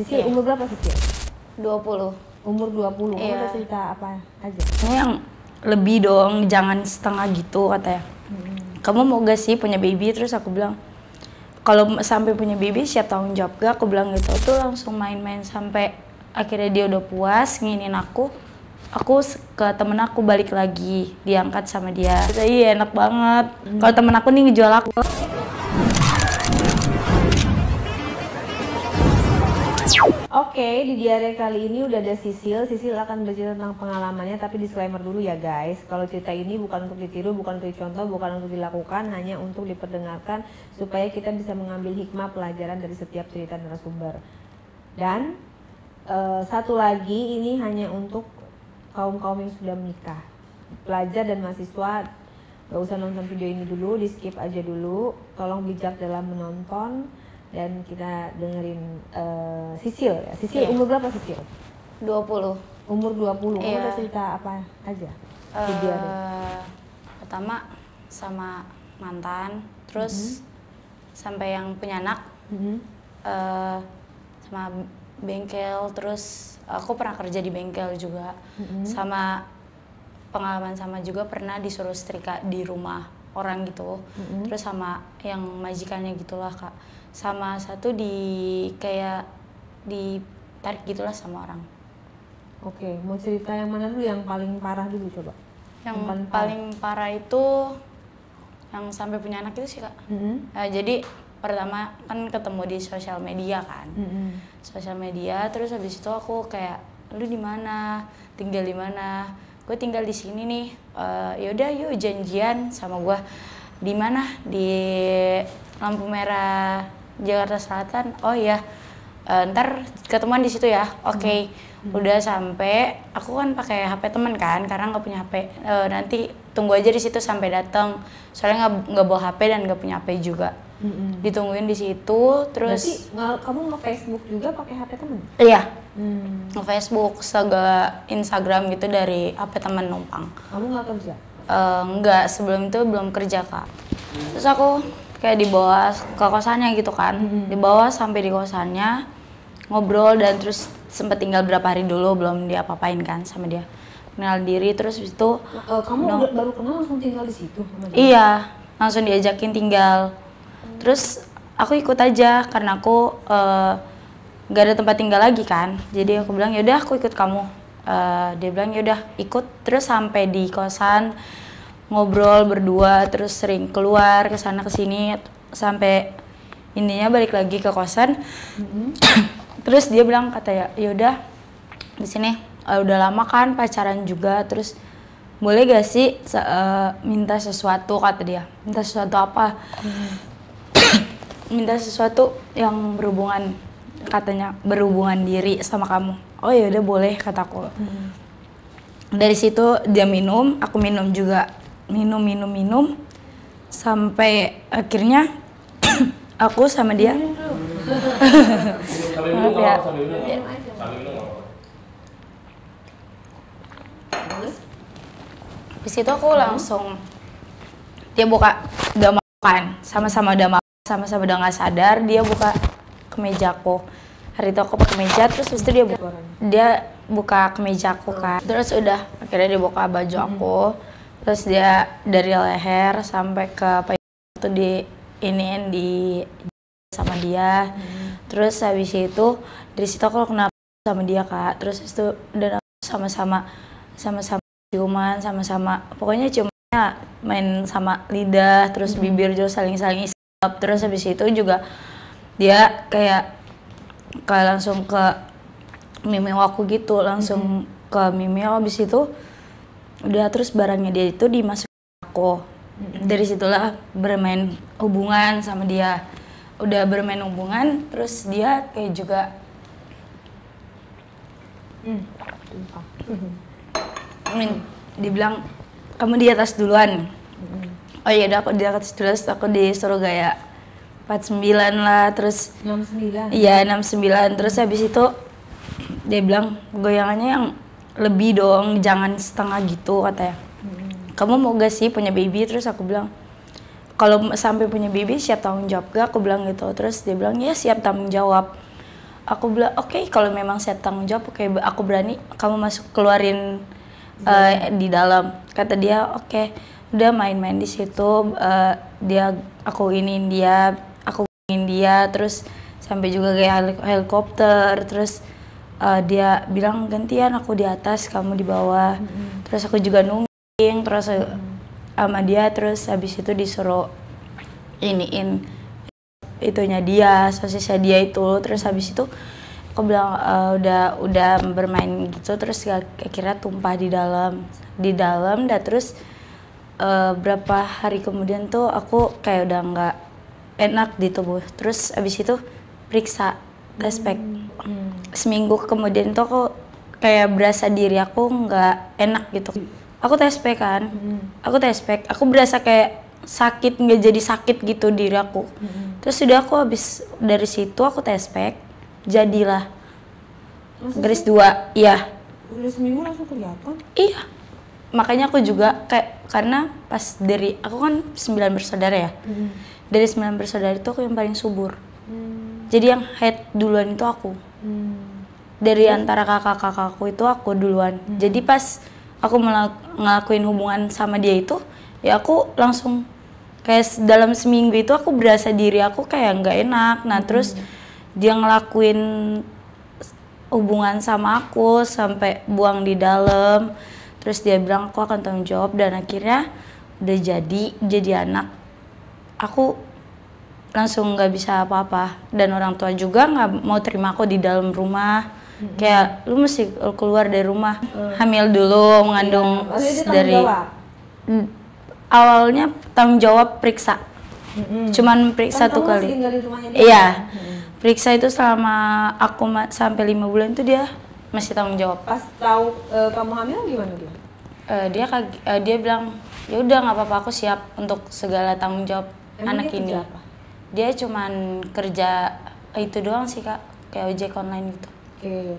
Sisil, umur berapa Sisil? 20. Umur 20, kamu Iya. udah cerita apa aja? Ini yang lebih dong, jangan setengah gitu katanya. Kamu mau gak sih punya baby? Terus aku bilang, kalau sampai punya baby siap tanggung jawab gak? Aku bilang gitu. Tuh langsung main-main sampai akhirnya dia udah puas nginin aku. Aku ke temen aku balik lagi, diangkat sama dia. Terus, iya enak banget. Kalau temen aku nih ngejual aku. Oke, di diare kali ini udah ada Sisil. Sisil akan bercerita tentang pengalamannya, tapi disclaimer dulu ya guys. Kalau cerita ini bukan untuk ditiru, bukan untuk dicontoh, bukan untuk dilakukan, hanya untuk diperdengarkan supaya kita bisa mengambil hikmah pelajaran dari setiap cerita narasumber. Dan satu lagi, ini hanya untuk kaum-kaum yang sudah menikah. Pelajar dan mahasiswa gak usah nonton video ini dulu, di skip aja dulu. Tolong bijak dalam menonton. Dan kita dengerin Sisil ya. Sisil, umur berapa Sisil? 20. Umur 20, kamu Iya. udah cerita apa aja? Videonya. Pertama sama mantan, terus sampai yang punya anak, sama bengkel, terus aku pernah kerja di bengkel juga, sama pengalaman sama juga pernah disuruh setrika di rumah orang gitu, terus sama yang majikannya gitulah Kak, sama satu kayak ditarik gitulah sama orang. Oke, mau cerita yang mana dulu, yang paling parah dulu coba? Yang paling parah itu yang sampai punya anak itu sih Kak. Jadi pertama kan ketemu di sosial media kan, sosial media, terus habis itu aku kayak, lu di mana, tinggal di mana? Gue tinggal di sini nih. Yaudah yuk janjian sama gue. Di mana? Di lampu merah Jakarta Selatan. Oh iya, ntar ketemuan di situ ya. Oke. Udah sampai, aku kan pakai HP temen kan, karena nggak punya HP. Nanti tunggu aja di situ sampai datang. Soalnya nggak bawa HP dan nggak punya HP juga. Ditungguin di situ, terus. Berarti kamu nge-Facebook juga pakai HP temen? Iya. Nge-Facebook, Instagram gitu dari HP teman numpang. Kamu nggak kerja? Enggak, sebelum itu belum kerja Kak. Terus aku kayak dibawa ke kosannya gitu kan, dibawa sampai di kosannya, ngobrol dan terus sempet tinggal berapa hari dulu, belum diapa-apain kan sama dia. Kenal diri, terus habis itu kamu baru kenal langsung tinggal di situ sama dia? Iya, langsung diajakin tinggal. Terus aku ikut aja karena aku gak ada tempat tinggal lagi kan. Jadi aku bilang yaudah aku ikut kamu. Dia bilang yaudah ikut. Terus sampai di kosan ngobrol berdua, terus sering keluar ke sana ke sini sampai intinya balik lagi ke kosan. Terus dia bilang katanya yaudah di sini udah lama kan pacaran juga, terus boleh gak sih minta sesuatu, kata dia. Minta sesuatu apa? Minta sesuatu yang berhubungan, katanya berhubungan diri sama kamu. Oh ya udah boleh, kataku. Dari situ dia minum, aku minum juga, minum sampai akhirnya aku sama dia. Maaf ya. Habis itu aku langsung, dia buka, udah makan, sama-sama udah makan, sama-sama udah nggak sadar, dia buka kemejaku. Hari itu aku pakai kemeja, terus habis itu dia buka kemejaku kan. Terus udah akhirnya dia buka baju aku, terus dia dari leher sampai ke apa itu diiniin di sama dia. Terus habis itu dari situ aku kenal sama dia Kak. Terus itu dan sama-sama ciuman, sama-sama pokoknya ciumannya main sama lidah, terus bibir juga saling isap. Terus habis itu juga dia kayak langsung ke mimeo aku gitu, langsung ke mimeo. Habis itu udah, terus barangnya dia itu dimasukin aku. Dari situlah bermain hubungan sama dia. Udah bermain hubungan, terus dia kayak juga dibilang kamu di atas duluan. Oh iya udah aku di atas duluan, aku disuruh gaya 49 lah, terus 69? Iya 69, terus habis itu dia bilang goyangannya yang lebih dong, jangan setengah gitu katanya. Kamu mau gak sih punya baby? Terus aku bilang kalau sampai punya baby siap tanggung jawab gak? Aku bilang gitu. Terus dia bilang ya siap tanggung jawab. aku bilang oke, kalau memang saya tanggung jawab, oke, aku berani kamu masuk keluarin di dalam. Kata dia oke, udah main-main di situ. Aku iniin dia, terus sampai juga kayak helikopter, terus dia bilang gantian aku di atas, kamu di bawah. Terus aku juga nungging, terus sama dia, terus habis itu disuruh iniin itunya dia, sosisnya dia itu. Terus habis itu aku bilang udah bermain gitu, terus akhirnya tumpah di dalam dan terus berapa hari kemudian tuh aku kayak udah nggak enak di tubuh. Terus habis itu periksa tes pack. Seminggu kemudian tuh aku kayak berasa diri aku nggak enak gitu. Aku tes pack kan, aku berasa kayak sakit, nggak jadi sakit gitu diri aku. Terus sudah aku habis dari situ aku tes pack, jadilah garis 2, iya. Udah seminggu langsung kelihatan? Iya, makanya aku juga kayak, karena pas dari, aku kan 9 bersaudara ya. Dari 9 bersaudara itu aku yang paling subur. Jadi yang head duluan itu aku. Dari antara kakak-kakakku itu aku duluan. Jadi pas aku ngelakuin hubungan sama dia itu, ya aku langsung kayak dalam seminggu itu aku berasa diri aku kayak nggak enak. Nah terus dia ngelakuin hubungan sama aku sampai buang di dalam. Terus dia bilang aku akan tanggung jawab, dan akhirnya udah jadi anak. Aku langsung nggak bisa apa-apa, dan orang tua juga nggak mau terima aku di dalam rumah. Kayak lu mesti keluar dari rumah. Hamil dulu, mengandung dari awalnya tanggung jawab periksa. Cuman periksa kan 1 kali. Dia, iya. Periksa itu selama aku sampai 5 bulan itu dia masih tanggung jawab. Pas tahu kamu hamil gimana dia? Dia bilang ya udah nggak apa-apa, aku siap untuk segala tanggung jawab. Emang anak ini. Apa? Dia cuman kerja itu doang sih Kak, kayak ojek online gitu. Oke,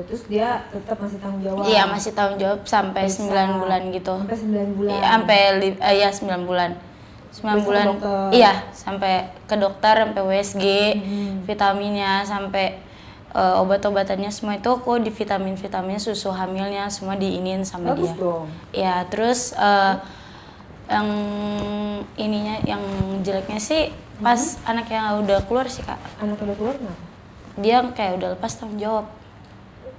terus dia tetap masih tanggung jawab? Iya, masih tanggung jawab sampai 9 bulan gitu. Sampai 9 bulan? Iya, 9 bulan. 9 bulan, iya, sampai ke dokter, sampai WSG, vitaminnya, sampai obat-obatannya semua itu aku di vitaminnya, susu hamilnya semua diinin sama bagus dia. Dong. Ya, terus yang ininya, yang jeleknya sih pas anak yang udah keluar sih Kak. Anak udah keluar kenapa? Dia kayak udah lepas tanggung jawab.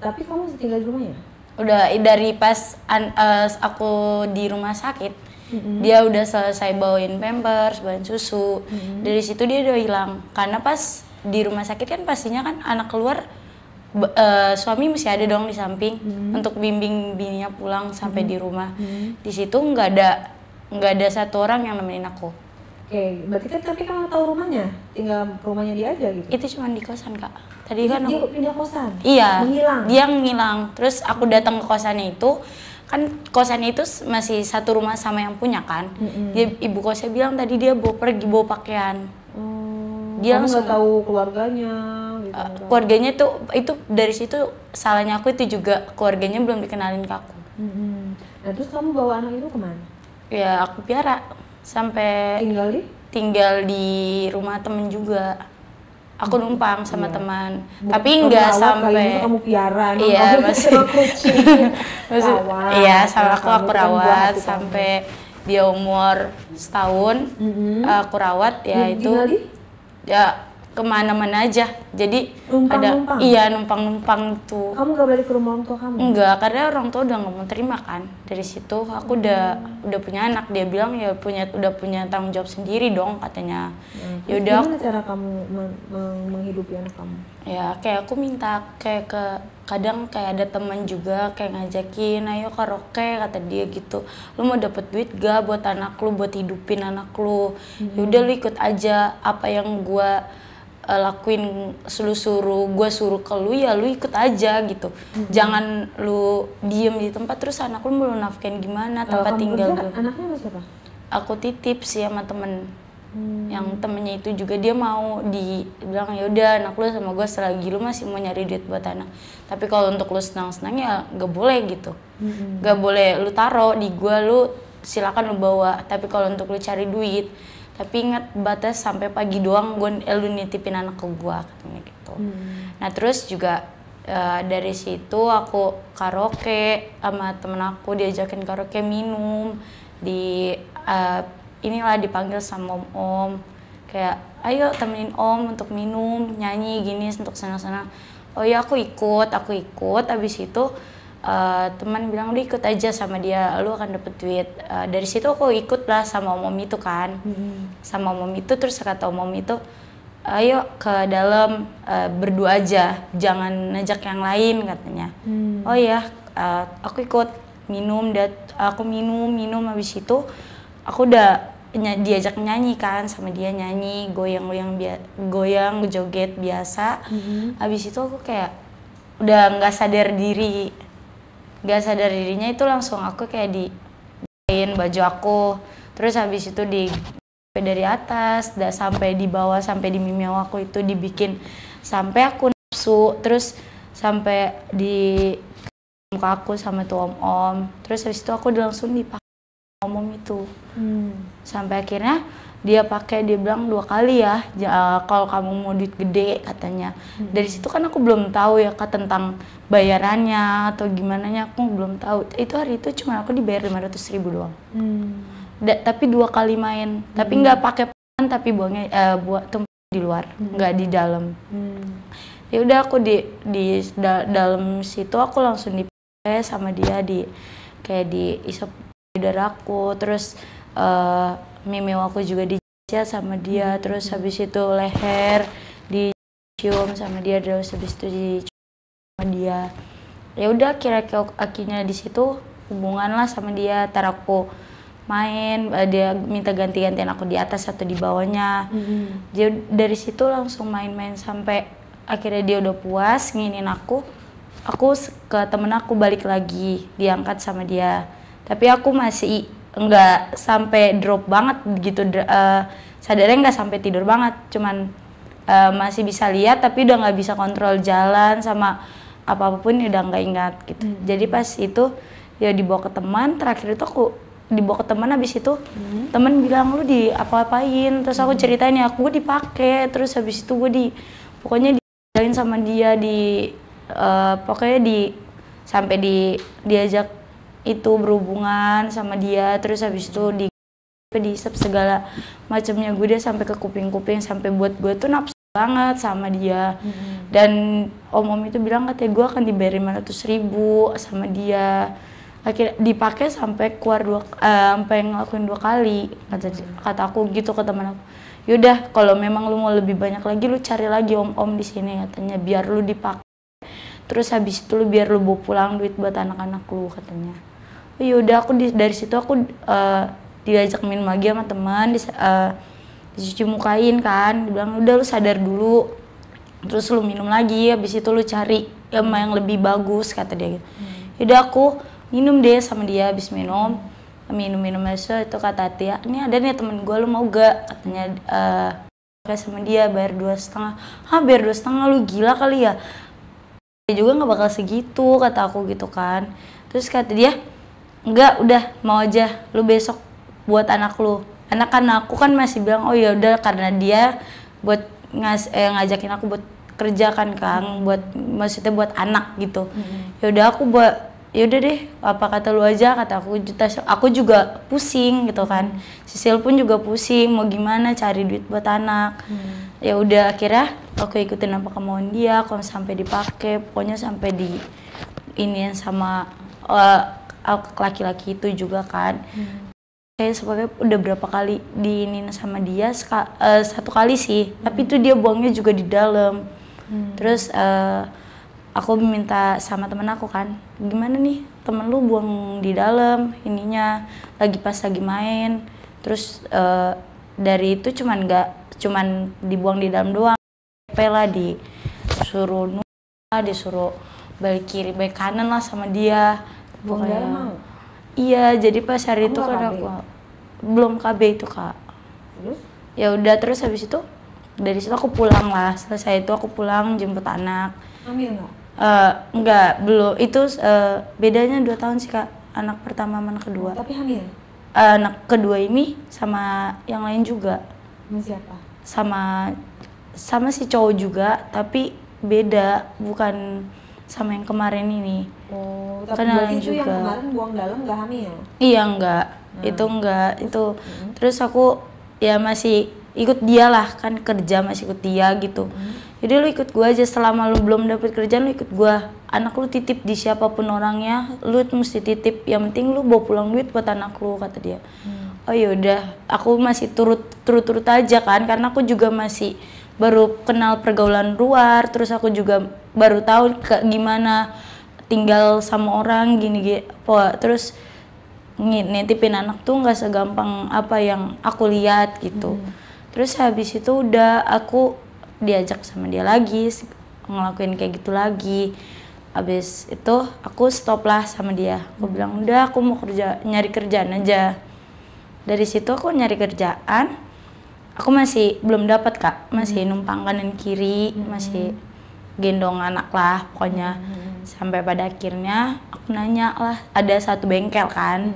Tapi kamu masih tinggal di rumahnya? Udah dari pas aku di rumah sakit, dia udah selesai bawain pampers, bawain susu. Dari situ dia udah hilang. Karena pas di rumah sakit kan pastinya kan anak keluar, suami mesti ada dong di samping untuk bimbing bininya pulang sampai di rumah. Di situ nggak ada satu orang yang nemenin aku. Oke, berarti kan tapi kamu tahu rumahnya, tinggal rumahnya dia aja gitu? Itu cuma di kosan Kak. Tadi kan dia pindah kosan? Iya, menghilang? Dia ngilang. Terus aku datang ke kosannya itu, kan kosannya itu masih satu rumah sama yang punya kan. Dia, ibu kosnya bilang tadi dia bawa pakaian. Dia kamu langsung nggak tahu keluarganya gitu? Keluarganya tuh, itu dari situ salahnya aku itu juga, keluarganya belum dikenalin ke aku. Nah terus kamu bawa anak itu kemana? Ya aku piara sampai tinggal di rumah temen juga. Aku numpang sama teman, tapi nggak sampai. Kamu piara, iya masih. Iya, sama aku rawat sampai dia umur setahun. Aku rawat ya itu. Ya kemana-mana aja, jadi numpang? Iya, numpang tuh. Kamu gak balik ke rumah orang tua kamu? Enggak, karena orang tua udah nggak mau terima kan. Dari situ aku udah punya anak, dia bilang ya udah punya tanggung jawab sendiri dong katanya. Ya udah. Gimana cara kamu menghidupi anak kamu? Ya kayak aku minta kayak kadang kayak ada teman juga kayak ngajakin ayo karaoke kata dia gitu. Lu mau dapet duit gak buat anak lu, buat hidupin anak lu? Ya udah lu ikut aja apa yang gua lakuin, gue suruh ke lu ya lu ikut aja gitu. Jangan lu diem di tempat terus anak lu mau nafkain gimana, tempat tinggal lu. Anaknya sama siapa? Aku titip sih sama temen. Yang temennya itu juga dia mau bilang ya udah anak lu sama gue selagi lu masih mau nyari duit buat anak. Tapi kalau untuk lu senang-senang ya gak boleh gitu. Gak boleh lu taro di gue, lu silakan lu bawa. Tapi kalau untuk lu cari duit, Tapi ingat batas sampai pagi doang lu nitipin anak ke gue katanya gitu. Nah terus juga dari situ aku karaoke sama temen aku, diajakin karaoke minum inilah dipanggil sama om kayak ayo temenin om untuk minum nyanyi gini untuk sana-sana. Oh ya aku ikut abis itu teman bilang udah ikut aja sama dia, lu akan dapet duit. Dari situ aku ikut lah sama om itu kan. Sama om itu terus kata om itu ayo ke dalam berdua aja, jangan ngajak yang lain katanya. Oh ya, aku ikut aku minum habis itu aku udah diajak nyanyi kan sama dia, nyanyi goyang joget biasa. Habis itu aku kayak udah nggak sadar dirinya itu langsung aku kayak diin baju aku, terus habis itu dari atas sampai di bawah sampai di mimiau aku itu dibikin sampai aku nafsu, terus sampai di muka aku sama tuh om, terus habis itu aku langsung dipakai om itu. Sampai akhirnya dia bilang 2 kali ya, kalau kamu mau duit gede katanya. Dari situ kan aku belum tahu ya Kak tentang bayarannya atau gimana nya, aku belum tahu. Itu hari itu cuma aku dibayar 500.000 doang. Tapi 2 kali main, tapi nggak pakai pan, tapi buangnya buat tempat di luar, nggak di dalam. Ya udah aku di dalam situ aku langsung dipakai sama dia, kayak diisap darahku, terus mimeo aku juga dijajah sama dia, terus habis itu leher dicium sama dia, terus habis itu dicium sama dia. Ya udah akhirnya di situ hubungan lah sama dia, tar aku main, dia minta ganti-gantian aku di atas atau di bawahnya. Dia dari situ langsung main-main sampai akhirnya dia udah puas nginin aku ke temen aku balik lagi, diangkat sama dia. Tapi aku masih nggak sampai drop banget gitu, sadarnya nggak sampai tidur banget, cuman masih bisa lihat tapi udah nggak bisa kontrol jalan sama apapun, udah nggak ingat gitu. Jadi pas itu ya dibawa ke teman, terakhir itu aku dibawa ke teman, habis itu teman bilang lu di apa-apain, terus aku ceritain ya aku dipakai, terus habis itu gue pokoknya diajarin sama dia pokoknya sampai diajak itu berhubungan sama dia, terus habis itu diisap segala macamnya gue, dia sampai ke kuping-kuping, sampai buat gue tuh nafsu banget sama dia. Dan om itu bilang katanya gue akan dibayar 500.000 sama dia. Akhirnya dipakai sampai keluar sampai ngelakuin 2 kali kata aku gitu ke teman aku. Yaudah kalau memang lu mau lebih banyak lagi lu cari lagi om di sini katanya, biar lu dipakai, terus habis itu lu biar lu bawa pulang duit buat anak-anak lu katanya. Oh yaudah aku dari situ aku diajak minum lagi sama teman, dicuci mukain kan, dibilang udah lu sadar dulu, terus lu minum lagi, habis itu lu cari yang lebih bagus kata dia gitu. Yaudah aku minum deh sama dia, habis minum itu kata Tia, ini ada nih temen gue, lu mau gak katanya, kayak sama dia bayar 2,5. Bayar 2,5 lu gila kali ya, dia juga nggak bakal segitu kata aku gitu kan. Terus kata dia enggak, udah mau aja lu besok buat anak lu. Aku kan masih bilang oh ya udah, karena dia buat ngajakin aku buat kerja kan Kang, buat maksudnya buat anak gitu. Ya udah aku yaudah deh apa kata lu aja kata aku juga pusing gitu kan. Sisil pun juga pusing mau gimana cari duit buat anak. Ya udah akhirnya aku ikutin apa kemauan dia, kalau sampai dipakai pokoknya sampai iniin sama laki-laki itu juga kan. Kayak sebagai udah berapa kali diinin sama dia, 1 kali sih, tapi itu dia buangnya juga di dalam. Terus aku minta sama temen aku kan, gimana nih temen lu buang di dalam ininya pas lagi main. Terus dari itu cuman dibuang di dalam doang, lah disuruh balik kiri balik kanan lah sama dia pokoknya. Iya, jadi pas hari itu kan aku belum KB itu Kak. Ya udah terus habis itu dari situ aku pulang lah, selesai itu aku pulang jemput anak. Hamil nggak? Enggak, belum. Itu bedanya 2 tahun sih Kak, anak pertama sama anak kedua. Tapi hamil? anak kedua ini sama yang lain juga. Sama siapa? Sama si cowok juga, tapi beda, bukan sama yang kemarin ini. Oh, tapi Kenalan berarti itu yang juga. kemarin buang dalam nggak hamil? Iya enggak, itu enggak, itu. Terus aku ya masih ikut dia lah, kan kerja masih ikut dia gitu. Jadi lu ikut gua aja, selama lu belum dapet kerjaan lu ikut gua. Anak lu titip di siapapun orangnya, lu mesti titip. Yang penting lu bawa pulang duit buat anak lu, kata dia. Oh yaudah, aku masih turut aja kan, karena aku juga masih baru kenal pergaulan luar, terus aku juga baru tahu gimana tinggal sama orang gini. Terus nitipin anak tuh nggak segampang apa yang aku lihat gitu. Terus habis itu udah aku diajak sama dia lagi ngelakuin kayak gitu lagi. Habis itu aku stop lah sama dia. Aku bilang udah, aku mau nyari kerjaan aja. Dari situ aku nyari kerjaan. Aku masih belum dapat Kak, masih numpang kanan kiri, masih gendong anak lah pokoknya. Sampai pada akhirnya aku nanya lah, ada satu bengkel kan.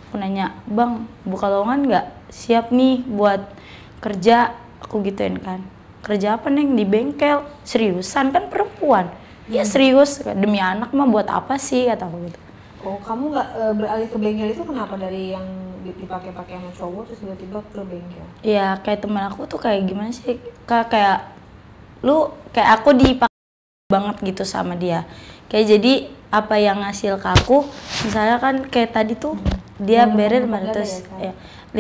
Aku nanya, "Bang, buka lowongan nggak? Siap nih buat kerja." Aku gituin kan. "Kerja apa Neng? Di bengkel." "Seriusan? Kan perempuan." "Ya serius, demi anak mah buat apa sih?" kata aku gitu. Oh, kamu nggak beralih ke bengkel itu kenapa? Dari yang dipakai-pakai sama cowok terus tiba-tiba ke bengkel? Ya kayak temen aku tuh kayak gimana sih, kayak lu kayak aku dipakai banget gitu sama dia. Kayak jadi apa yang hasil ke aku, misalnya kan kayak tadi tuh dia bayar 500.000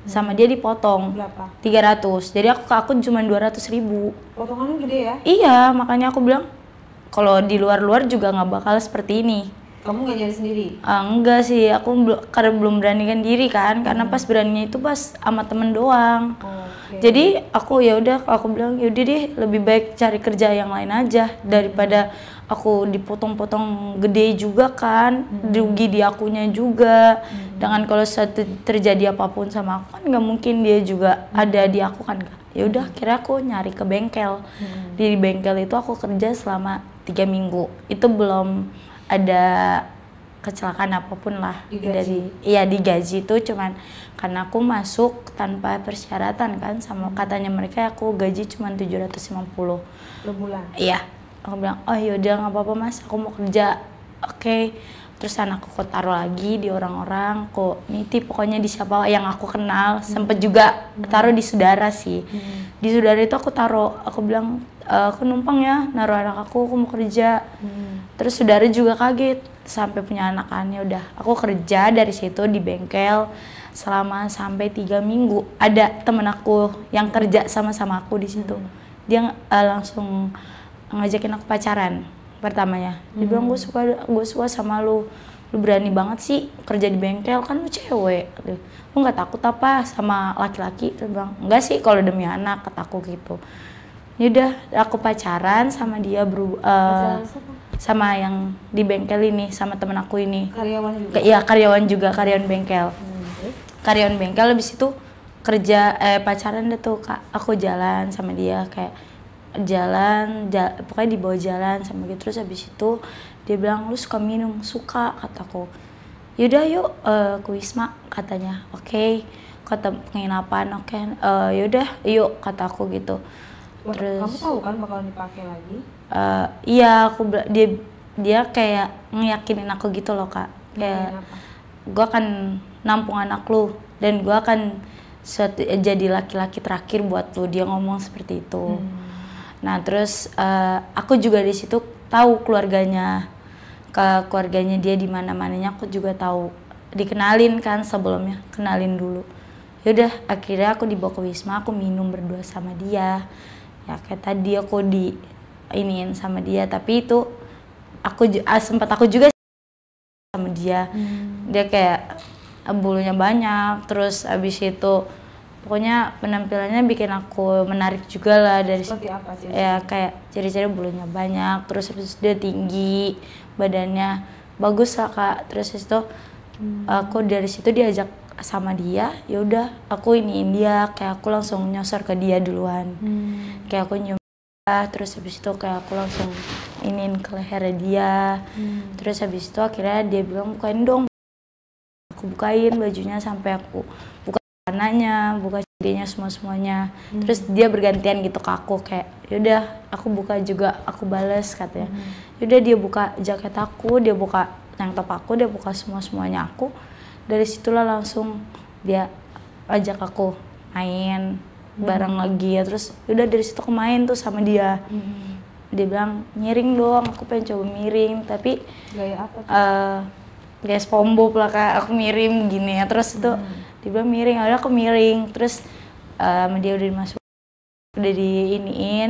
sama dia dipotong Berapa? 300, jadi aku cuma 200.000. Potongannya gede ya? Iya, makanya aku bilang kalau di luar juga nggak bakal seperti ini. Kamu nggak nyari sendiri? Enggak sih, aku karena belum beranikan diri kan, karena pas beraninya itu pas sama temen doang. Okay. Jadi aku ya udah, aku bilang yaudah deh, lebih baik cari kerja yang lain aja daripada aku dipotong-potong gede juga kan, rugi di akunya juga. Dengan kalau terjadi apapun sama aku kan nggak mungkin dia juga ada di aku kan. Ya udah, kira aku nyari ke bengkel. Di bengkel itu aku kerja selama 3 minggu. Itu belum ada kecelakaan apapun lah. Digaji itu cuman karena aku masuk tanpa persyaratan kan, sama katanya mereka aku gaji cuma 750 per bulan. Iya, aku bilang oh yaudah nggak apa-apa Mas, aku mau kerja. Oke. Terus anakku aku taruh lagi di orang-orang, kok nitip pokoknya di siapa yang aku kenal. Sempet juga taruh di saudara sih. Di saudara itu aku taruh, aku bilang aku numpang ya, naruh anak aku mau kerja. Terus saudara juga kaget sampai punya anak kan. Ya udah, aku kerja dari situ di bengkel selama sampai 3 minggu. Ada temen aku yang kerja sama-sama aku di situ. Dia langsung ngajakin aku pacaran pertamanya. Dia bilang gue suka sama lu berani banget sih kerja di bengkel, kan lu cewek. Lu nggak takut apa sama laki-laki? Dia bilang enggak sih kalau demi anak, kata aku gitu. Yaudah, aku pacaran sama dia sama yang di bengkel ini, sama temen aku ini. Karyawan juga? Iya, karyawan bengkel. Karyawan bengkel, habis itu kerja pacaran deh tuh Kak. Aku jalan sama dia kayak pokoknya dibawa jalan sama gitu. Terus habis itu dia bilang, "Lu suka minum?" "Suka," kataku. "Yaudah yuk ke Wisma," katanya. Oke. Kata penginapan, oke. Yaudah yuk, kataku gitu. Terus kamu tahu kan bakalan dipakai lagi? Iya, dia kayak ngeyakinin aku gitu loh Kak. Kayak gue akan nampung anak lu dan gue akan jadi laki-laki terakhir buat lu. Dia ngomong seperti itu. Nah terus aku juga di situ tahu keluarganya dia di mana-mananya, aku juga tahu. Dikenalin kan sebelumnya, kenalin dulu. Yaudah, akhirnya aku dibawa ke Wisma, aku minum berdua sama dia. Ya kayak tadi aku iniin sama dia, tapi itu sempat aku juga sama dia. Dia kayak bulunya banyak, terus abis itu pokoknya penampilannya bikin aku menarik juga lah. Dari seperti apa sih? Ya kayak ciri-ciri bulunya banyak, terus habis itu dia tinggi, badannya bagus lah Kak. Terus itu aku dari situ diajak sama dia. Ya udah, aku iniin dia, kayak aku langsung nyosor ke dia duluan. Kayak aku nyium, terus habis itu kayak aku langsung iniin ke lehernya dia. Terus habis itu akhirnya dia bilang, "Bukain dong." Aku aku bukain bajunya sampai aku buka celananya, buka CD-nya semuanya. Terus dia bergantian gitu ke aku kayak yaudah aku buka juga, aku bales katanya. Yaudah dia buka jaket aku, dia buka tank top aku, dia buka semuanya aku. Dari situlah langsung dia ajak aku main bareng lagi ya, terus udah dari situ aku main tuh sama dia. Dia bilang miring dong, aku pengen coba miring, tapi Gaya apa tuh? Gaya SpongeBob lah Kak, aku miring gini ya, terus itu dia bilang miring, udah aku miring, terus sama dia udah dimasuk, udah diiniin,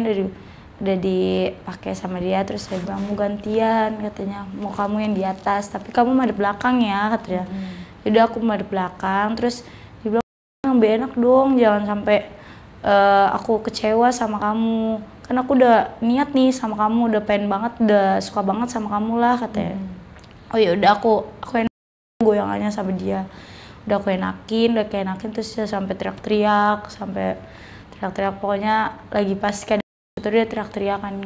udah dipakai sama dia, terus dia bilang mau gantian katanya, mau kamu yang di atas, tapi kamu madep belakang ya katanya. Udah aku madep belakang, terus dia bilang lebih enak dong, jangan sampai aku kecewa sama kamu, kan aku udah niat nih sama kamu, udah pengen banget, udah suka banget sama kamu lah katanya. Oh ya udah aku enak goyangannya sama dia, udah aku enakin terus dia sampai teriak-teriak pokoknya lagi pas kayak itu dia teriak-teriak kan,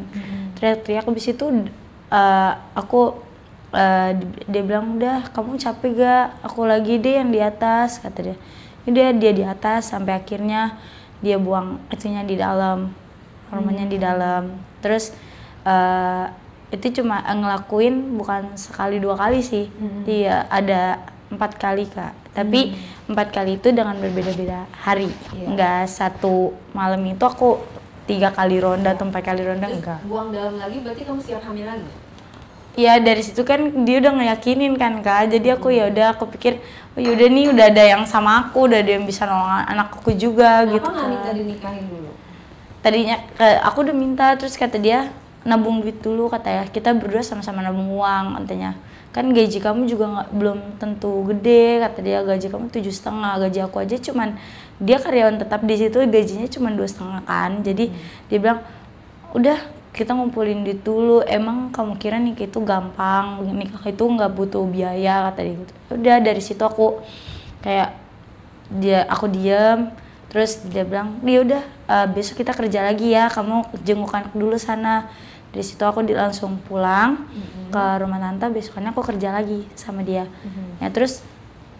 teriak-teriak. Habis itu dia bilang udah kamu capek gak, aku lagi deh yang di atas kata dia. Dia di atas sampai akhirnya dia buang itunya di dalam, hormonnya di dalam. Terus itu cuma ngelakuin bukan sekali 2 kali sih, dia ada 4 kali Kak, tapi 4 kali itu dengan berbeda-beda hari, nggak satu malam itu aku 3 kali ronda atau 4 kali ronda. Enggak. Buang dalam lagi berarti kamu siap hamil lagi? Ya dari situ kan dia udah ngeyakinin kan Kak, jadi aku ya udah aku pikir oh yaudah nih udah ada yang sama aku, udah ada yang bisa nolong anak aku juga. Kenapa gitu kan. Kenapa nggak minta dinikahin dulu? Tadinya aku udah minta, terus kata dia nabung duit dulu katanya, kita berdua sama-sama nabung uang katanya. Kan gaji kamu juga belum tentu gede kata dia, gaji kamu 7,5, gaji aku aja cuman, dia karyawan tetap di situ gajinya cuma 2,5 kan. Jadi dia bilang udah kita ngumpulin duit dulu, emang kamu kira nikah itu gampang, nikah itu nggak butuh biaya kata dia gitu. Udah dari situ aku kayak aku diem, terus dia bilang dia udah besok kita kerja lagi ya, kamu jenguk anak dulu sana. Dari situ aku langsung pulang ke rumah tante, besokannya aku kerja lagi sama dia. Ya terus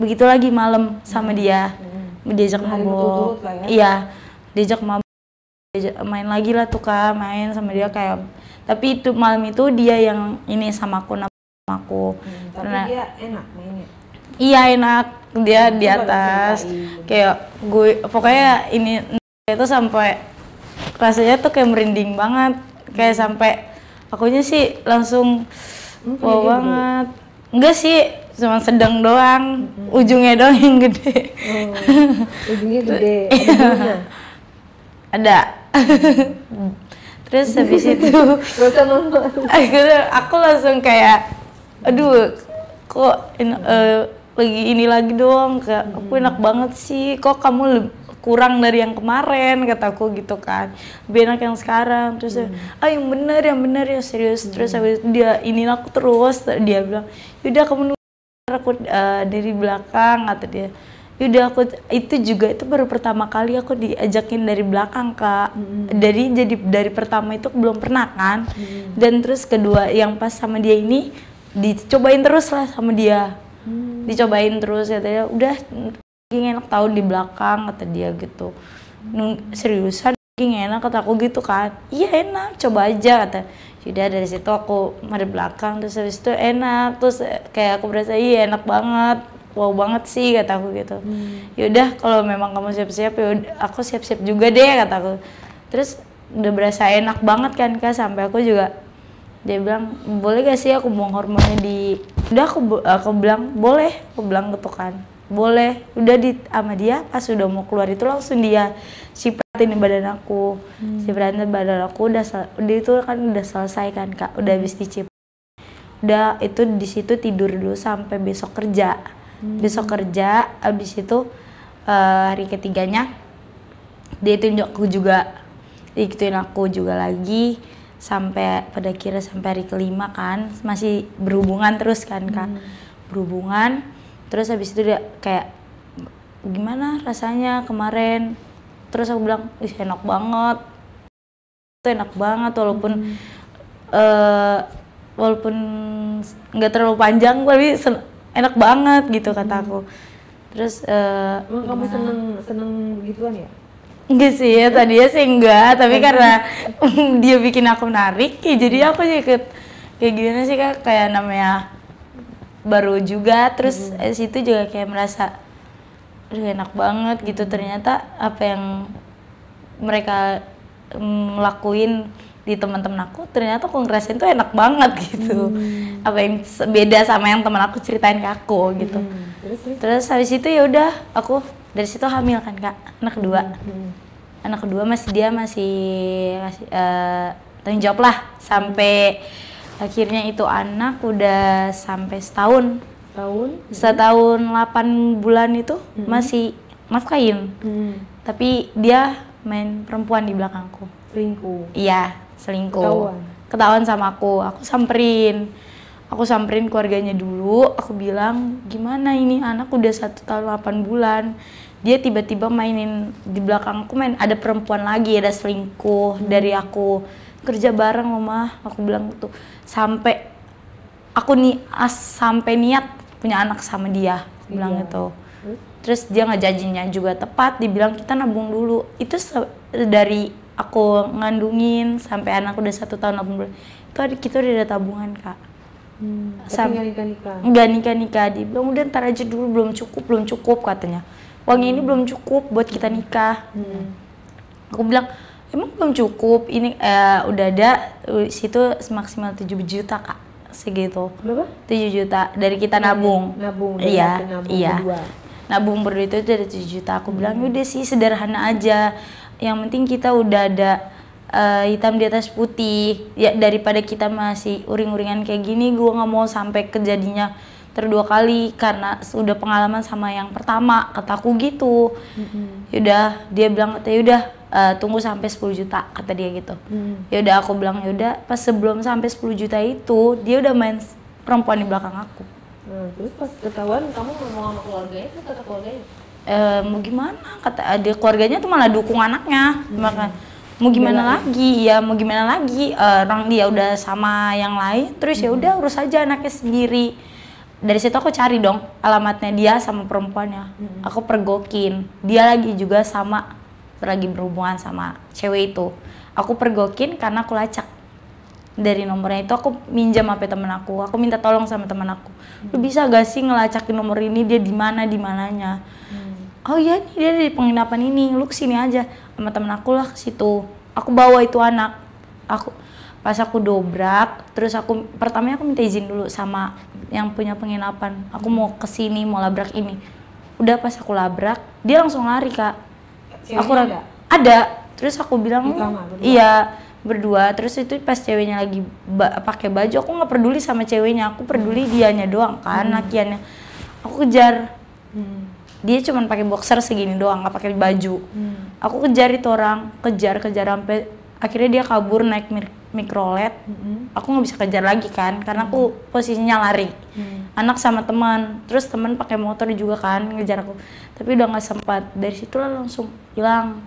begitu lagi malam sama dia, diajak mabok, iya diajak mabok, main lagi lah tuh Kak, main sama dia kayak. Tapi itu malam itu dia yang ini sama aku. Tapi karena dia enak mainnya. Iya enak, dia di atas kayak gue, pokoknya ini itu sampai rasanya tuh kayak merinding banget, kayak sampai akunya sih langsung wow banget. Enggak sih, cuma sedang doang, ujungnya doang yang gede. Ujungnya gede, ada. Terus habis itu aku langsung kayak aduh kok lagi ini lagi dong, kayak aku enak banget sih, kok kamu kurang dari yang kemarin kataku gitu kan, lebih enak yang sekarang. Terus yang bener ya serius. Terus habis itu dia ini aku terus, dia bilang yaudah kamu nunggu aku dari belakang kata dia. Yaudah aku itu baru pertama kali aku diajakin dari belakang Kak. Dari pertama itu belum pernah kan. Dan terus kedua yang pas sama dia ini dicobain terus lah sama dia. Dicobain terus katanya udah enak tahu di belakang kata dia gitu. Seriusan enak kata aku gitu kan. Iya enak, coba aja kata. Yaudah dari situ aku mari belakang, terus habis itu enak, terus kayak aku berasa iya enak banget. Wow banget sih kata aku gitu. Yaudah kalau memang kamu siap-siap ya aku siap-siap juga deh kata aku. Terus udah berasa enak banget kan Kak, sampai aku juga dia bilang boleh gak sih aku buang hormonnya di, udah aku bilang boleh, aku bilang gitu kan boleh. Udah sama dia pas udah mau keluar itu langsung dia sipratin badan aku, sipratin badan aku udah itu kan udah selesai kan Kak, udah habis dicip. Udah itu di situ tidur dulu sampai besok kerja. Besok kerja, abis itu hari ketiganya dia tunjuk aku juga, ikutin aku juga lagi sampai pada kira sampai hari kelima kan, masih berhubungan terus kan Kak, berhubungan. Terus habis itu dia kayak gimana rasanya kemarin, terus aku bilang ih enak banget, itu enak banget walaupun nggak terlalu panjang tapi enak banget gitu kata aku. Terus Emang kamu seneng gituan ya? enggak sih ya, tadinya sih enggak, tapi karena dia bikin aku narik, ya jadi aku ikut. Kayak gimana sih Kak, kayak namanya baru juga, terus situ juga kayak merasa aduh enak banget gitu. Ternyata apa yang mereka ngelakuin di teman-teman aku, ternyata aku ngerasain tuh enak banget gitu. Apa yang beda sama yang teman aku ceritain ke aku gitu. Terus habis itu ya udah aku dari situ hamil kan Kak, anak kedua. Anak kedua masih tanggung jawab lah sampai akhirnya itu anak udah sampai setahun. Setahun 8 bulan itu masih nafkain. Tapi dia main perempuan di belakangku. Selingkuh? Iya, selingkuh. Ketahuan sama aku samperin. Aku samperin keluarganya dulu, aku bilang gimana ini anak udah 1 tahun 8 bulan. Dia tiba-tiba mainin di belakangku, ada perempuan lagi, ada selingkuh dari aku. Kerja bareng Mama, aku bilang gitu. Sampai aku sampai niat punya anak sama dia, aku bilang gitu. Terus dia ngejanjinya juga tepat, dibilang kita nabung dulu. Itu dari aku ngandungin sampai anak udah 1 tahun 8 bulan. Itu kita udah ada tabungan Kak. Tapi nggak nikah-nikah? Nggak nikah-nikah, dia bilang udah ntar aja dulu, belum cukup katanya. Uangnya ini belum cukup buat kita nikah. Aku bilang emang belum cukup, ini udah ada situ maksimal 7 juta Kak, segitu. Berapa? 7 juta dari kita nabung. Iya, iya. Nabung berdua itu ada 7 juta. Aku bilang udah sih sederhana aja, yang penting kita udah ada hitam di atas putih ya, daripada kita masih uring-uringan kayak gini. Gue nggak mau sampai kejadiannya kedua kali karena sudah pengalaman sama yang pertama, kataku gitu. Yaudah, dia bilang yaudah tunggu sampai 10 juta kata dia gitu. Yaudah aku bilang yaudah, pas sebelum sampai 10 juta itu dia udah main perempuan di belakang aku. Terus pas ketahuan kamu ngomong sama keluarganya, terus kata keluarganya? Mau gimana, kata dia, keluarganya tuh malah dukung anaknya. Makanya mau gimana lagi ya, mau gimana lagi, orang dia udah sama yang lain, terus ya udah urus aja anaknya sendiri. Dari situ aku cari dong alamatnya dia sama perempuannya. Aku pergokin. Dia lagi juga lagi berhubungan sama cewek itu. Aku pergokin karena aku lacak. Dari nomornya itu aku minjam HP temen aku. Aku minta tolong sama temen aku. Lu bisa gak sih ngelacakin nomor ini, dia di mananya? Oh iya nih dia di penginapan ini. Lu kesini aja sama temen aku lah ke situ. Aku bawa itu anak. Pas aku dobrak, terus pertamanya aku minta izin dulu sama yang punya penginapan. Aku mau kesini, mau labrak ini. Udah pas aku labrak, dia langsung lari Kak. Ceweknya ada. Terus aku bilang berdua? iya berdua. Terus itu pas ceweknya lagi pakai baju, aku nggak peduli sama ceweknya, aku peduli dianya doang kan, lakiannya. Aku kejar. Dia cuma pakai boxer segini doang, nggak pakai baju. Aku kejar itu orang, kejar sampai akhirnya dia kabur naik mikrolet. Aku nggak bisa kejar lagi kan, karena aku posisinya lari. Anak sama teman, terus teman pakai motor juga kan ngejar aku, tapi udah nggak sempat. Dari situlah langsung hilang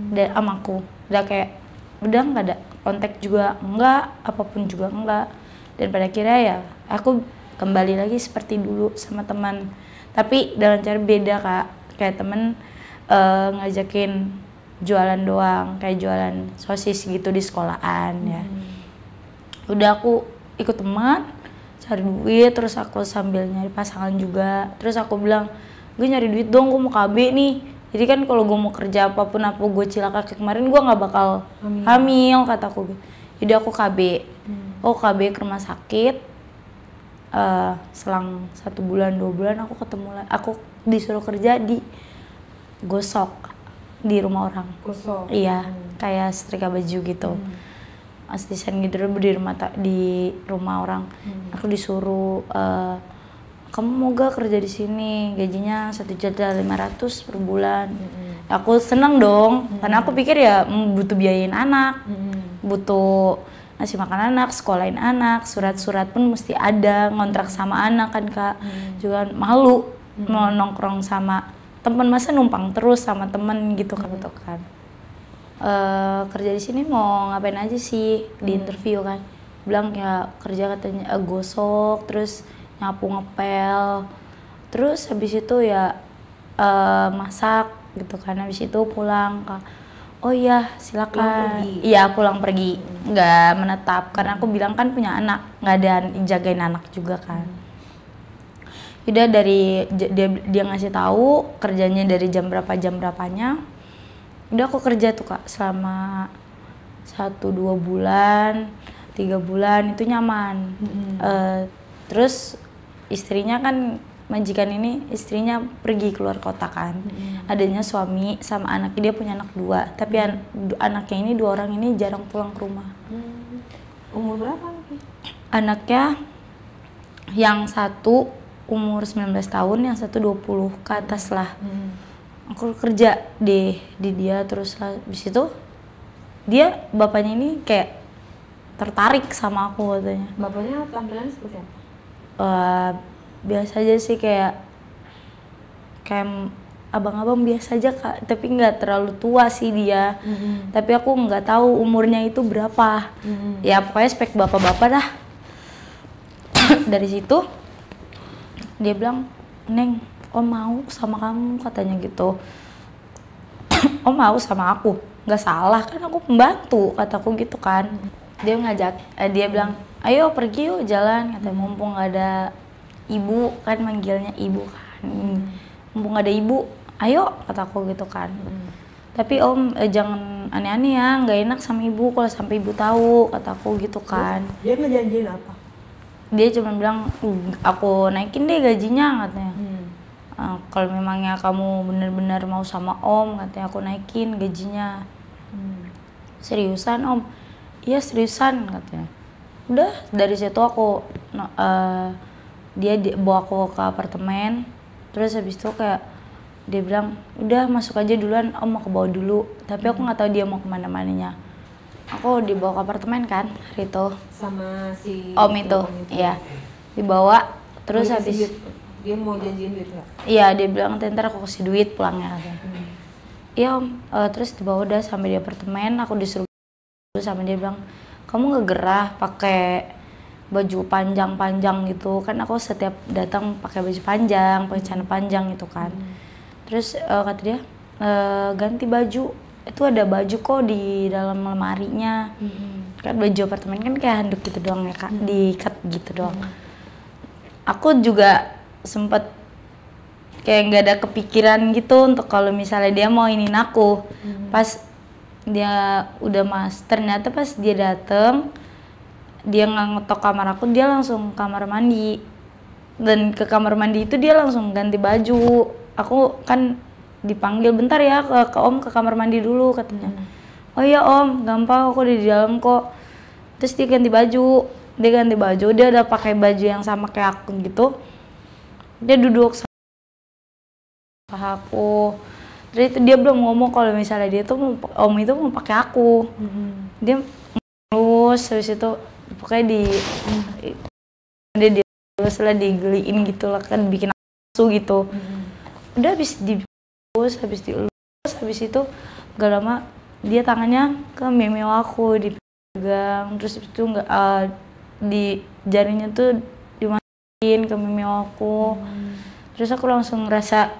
dari amaku. Udah kayak udah nggak ada kontak juga, enggak apapun juga enggak. Dan pada akhirnya ya aku kembali lagi seperti dulu sama teman, tapi dengan cara beda Kak. Kayak temen ngajakin jualan doang, kayak jualan sosis gitu di sekolahan ya. Udah aku ikut teman cari duit, terus aku sambil nyari pasangan juga. Terus aku bilang, gue nyari duit dong, gue mau KB nih. Jadi kan kalau gue mau kerja apapun, apa gue cilaka kayak kemarin, gue nggak bakal hamil kataku. Jadi aku KB. Aku KB ke rumah sakit. Selang 1 bulan 2 bulan aku disuruh kerja di gosok di rumah orang. Gosok? Iya, kayak setrika baju gitu. Asisten gitu di rumah orang. Aku disuruh, kamu mau gak kerja di sini? Gajinya 1.500.000 per bulan. Aku seneng dong, karena aku pikir ya butuh biayain anak, butuh ngasih makan anak, sekolahin anak, surat-surat pun mesti ada, ngontrak sama anak kan Kak. Juga malu mau nongkrong sama temen, masa numpang terus sama temen gitu kan. Kerja di sini mau ngapain aja sih, di interview kan. Bilang ya kerja katanya gosok, terus nyapu ngepel. Terus habis itu ya masak gitu kan. Habis itu pulang ke oh iya silakan. Iya pulang pergi, nggak menetap karena aku bilang kan punya anak, nggak ada jagain anak juga kan. Udah dari dia ngasih tahu kerjanya dari jam berapanya. Udah aku kerja tuh Kak selama 1-2 bulan, 3 bulan itu nyaman. Terus istrinya kan majikan ini istrinya pergi keluar kota kan. Adanya suami sama anaknya, dia punya anak 2. Tapi anaknya ini 2 orang ini jarang pulang ke rumah. Umur berapa anaknya? Anaknya yang satu umur 19 tahun, yang satu 20 ke atas lah. Aku kerja di dia terus habis itu dia bapaknya ini kayak tertarik sama aku katanya. Bapaknya tampilan seperti apa? Biasa aja sih kayak abang-abang biasa aja Kak, tapi nggak terlalu tua sih dia. Tapi aku nggak tahu umurnya itu berapa. Ya pokoknya spek bapak-bapak dah. Dari situ dia bilang, "Neng, Om mau sama kamu," katanya gitu. "Om mau sama aku?" Nggak salah kan, aku pembantu, kataku gitu kan. Dia ngajak, dia bilang, "Ayo pergi yuk jalan," katanya, mumpung nggak ada ibu, kan manggilnya ibu kan. Mumpung nggak ada ibu, ayo kataku gitu kan. Tapi Om jangan aneh-aneh ya, nggak enak sama ibu kalau sampai ibu tahu, kataku gitu kan. Dia ngejanjiin apa? Dia cuma bilang, "Aku naikin deh gajinya," katanya. Kalau memangnya kamu benar-benar mau sama Om, katanya, aku naikin gajinya. "Seriusan Om?" "Iya seriusan," katanya. Udah dari situ aku dia bawa aku ke apartemen. Terus habis itu kayak dia bilang, "Udah masuk aja duluan, Om mau ke bawah dulu." Tapi aku nggak tahu dia mau kemana-mananya. Aku dibawa ke apartemen kan hari itu Sama si Om itu. Iya dibawa. Terus mau habis duit. Dia mau janjiin duit nggak? iya dia bilang, "Ntar aku kasih duit pulangnya," katanya. Iya Om. Terus dibawa udah sampai di apartemen, aku disuruh sama dia, bilang, "Kamu nggak gerah pakai baju panjang-panjang gitu kan?" Aku setiap datang pakai baju panjang, pakai celana panjang gitu kan. Terus kata dia, "Ganti baju, itu ada baju kok di dalam lemarinya." Kan baju apartemen kan kayak handuk gitu doang ya Kak, diikat gitu doang. Aku juga sempet kayak nggak ada kepikiran gitu untuk kalau misalnya dia mau iniin aku. Pas dia udah ternyata pas dia dateng, dia nggak ngetok kamar aku, dia langsung kamar mandi. Dan ke kamar mandi itu dia langsung ganti baju. Aku kan dipanggil, "Bentar ya ke Om ke kamar mandi dulu," katanya. "Oh iya Om, gampang, aku di dalam kok." Terus dia ganti baju, dia udah pakai baju yang sama kayak aku gitu. Dia duduk sama aku. Terus itu dia belum ngomong kalau misalnya dia tuh Om itu mau pakai aku. Dia terus habis itu pokoknya dia terus lah digeliin gitu lah kan, bikin nafsu gitu. Udah habis habis itu gak lama dia tangannya ke memeo aku dipegang, terus itu nggak di jarinya tuh dimasukin ke memeo aku. Terus aku langsung ngerasa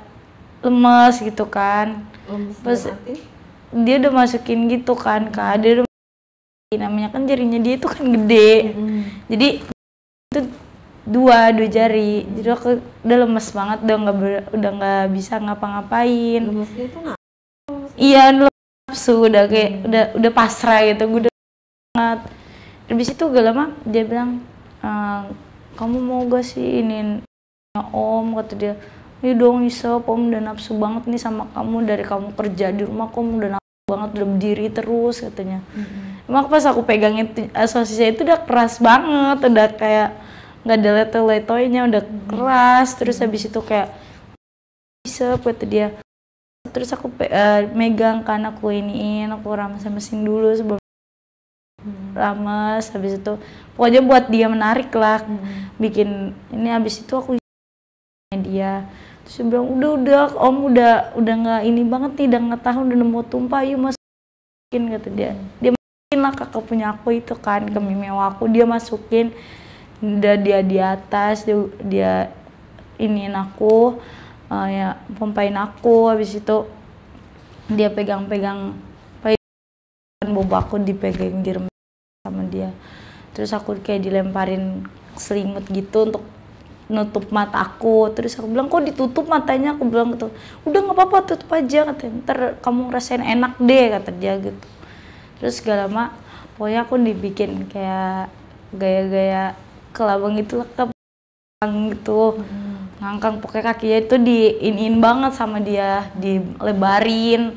lemes gitu kan. Terus dia udah masukin gitu kan Kak, dia udah namanya kan jarinya dia itu kan gede. Jadi itu dua jari. Jadi aku udah lemes banget, udah nggak bisa ngapa-ngapain. Lemesnya itu nggak? Iya, nafsu udah kayak udah pasrah gitu, gue udah banget. Habis itu gak lama dia bilang, "Kamu mau gak sih ini Om?" Kata dia. "Iya dong Isep, Om udah nafsu banget nih sama kamu, dari kamu kerja di rumah Om udah nafsu banget, udah berdiri terus," katanya. Emang pas aku pegangin sosisnya itu udah keras banget, udah kayak nggak ada leto-letonya, udah keras. Terus habis itu kayak Isep, kata dia. Terus aku megang kan, aku iniin, aku rames-ramesin dulu sebelum rames. Habis itu pokoknya buat dia menarik lah, bikin ini. Habis itu aku dia, terus dia bilang, udah Om udah nggak ini banget nih, udah nggak tahan, udah mau tumpah, yuk masukin, kata dia. Dia masukin lah kakak punya aku itu kan ke memeo aku, dia masukin, udah dia di atas, dia iniin aku, ya pompain aku. Habis itu dia pegang-pegang bobo aku, dipegang direm sama dia. Terus aku kayak dilemparin selimut gitu untuk nutup mata aku. Terus aku bilang, kok ditutup matanya? Aku bilang gitu, udah nggak apa-apa, tutup aja katanya, ntar kamu ngerasain enak deh, kata dia gitu. Terus gak lama pokoknya aku dibikin kayak gaya-gaya kelabang gitu lah, gitu. Ngangkang, pokoknya kakinya itu diin banget sama dia, dilebarin.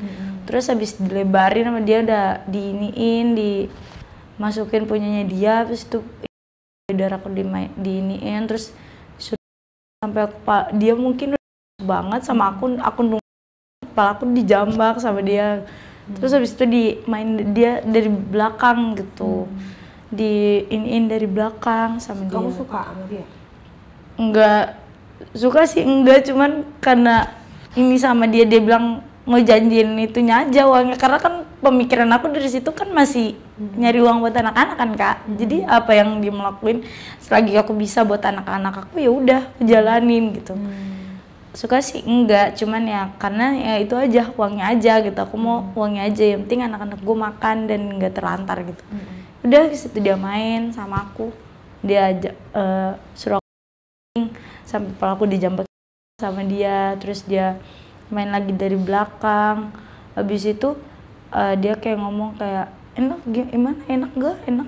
Terus habis dilebarin sama dia udah diiniin, dimasukin punyanya dia. Terus itu darah aku diiniin, terus sampai aku, dia mungkin udah banget sama aku kepala aku dijambak sama dia. Terus habis itu dimain dia dari belakang gitu, diiniin dari belakang sama dia. Kamu suka sama dia? Enggak suka sih, enggak, cuman karena ini sama dia bilang mau janjiin itunya aja uangnya, karena kan pemikiran aku dari situ kan masih nyari uang buat anak-anak kan Kak. Jadi apa yang dia melakuin selagi aku bisa buat anak-anak aku, ya udah jalanin gitu. Suka sih enggak, cuman ya karena ya itu aja, uangnya aja gitu. Aku mau uangnya aja, yang penting anak-anak gue makan dan nggak terlantar gitu. Udah disitu dia main sama aku, dia suruh sampai kepala aku dijambak sama dia. Terus dia main lagi dari belakang. Habis itu dia kayak ngomong kayak, gimana, enak